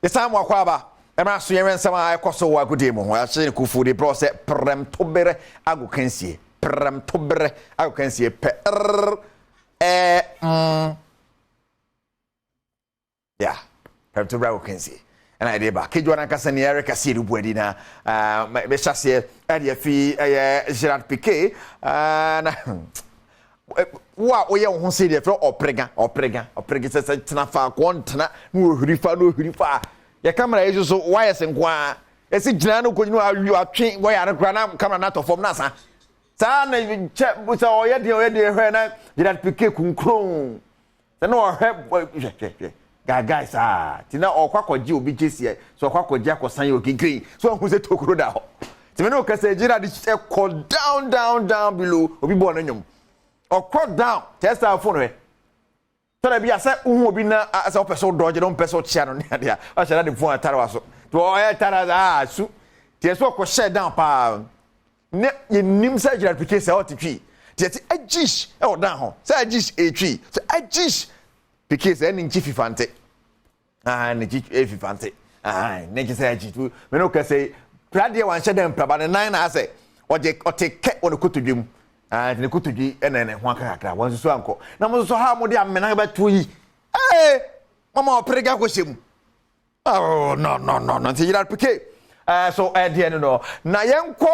Yesam wakwaba ema so yewen sama ekoso wa gudi mu ya se kufu de bro se Premotobre agokansie Premotobre agokansie per yeah Premotobre agokansie na ide ba kejo na kasa ne Eric Asiru buadi na me chase ade fi Gerard Piqué na wa oye ho se de fro oprega se tena fa ko ntena no hurifa ya camera yeso so wire senkwa esi gina no konyinu awi atwe wire na kra na camera na to form na sa na che so oye de hwe na Gerard Piqué kunkron se no hwe guys tina okwakoje obi jesie so okwakoje akosan ye okinkrin so hu se tokuro da ho ti me no ka se Gerard down below obi bo na nyom or down test our phone. So be a set obi na as a person dodge don't person channel there. I said the phone tarawaso. To all tara su. Tia so ko share down pa. Ne nim say Gerard Piqué say what tree. Tia say agish e o down ho. Say agish e tree. Say agish Piqué say ni chief fante. Ni chief fante. Ne say agish. Me no ka say pradia wan share dem praba 9 na say o take o no kotodwem. Ne kutuji enene ho akakra won so anko na mo so ha mo de amena ba tuyi mama oprega ko shemu oh no ti Gerard Piqué so de no na yenko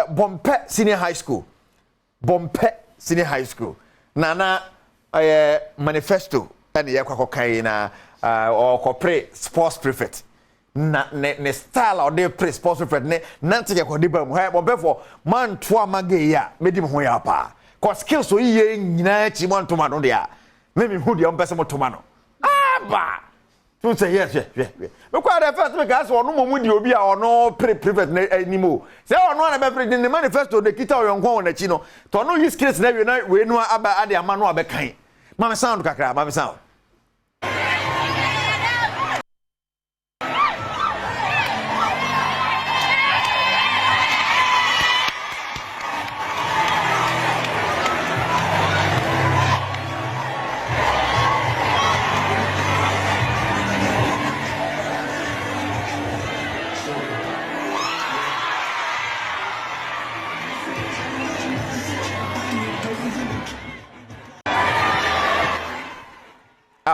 Bompe Senior High School na manifesto ene ye kwakokan na corporate sports prefect na ne style or the pre sports prefect ne nante ke kwade ba mu ha Bompe for man to amage ya medi ho ya pa ko skills so yiye nyina chi man to ma no dia me hu dia mpese mo to ma no aba tu say yes me kwa the first make as onu momu di obi a ono prefect ni mo say ono na be pre the manifesto de kita oyonkon na chi no to no use skills na we no aba ade ama no abekan mama sound kakra mama sound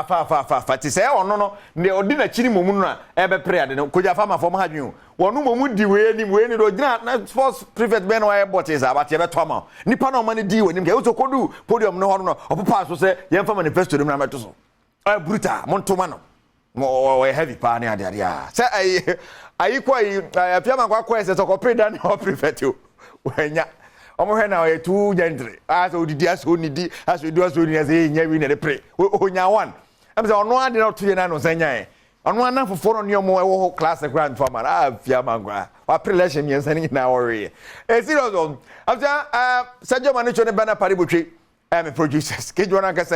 Fa ti say ono no ne odi na chiri momu no e be pre ade no koja fa ma fo ma hadwen wonu momu di we ni do gina na sports prefect be no e botis about e be to ma nipa no ma ne di we ni ke o to kodu podium no ho no opopa so say ye fa manifesto dem na meto so brutal monto ma no mo heavy pa ne ade a say ayi kwa afia ma kwa say so ko pre dan o prefect o wanya omo he na o 2 gentry as odidi as onidi as odu as oni as e nya wi na de pre onya one am say ono ade na to ye na no sanya ono ana foforo ne omo e wo class grand former afia mangwa wa prelection yen sani na worry serious am say Sergio Manucho ne bana pare botwe me producers kejo na kasa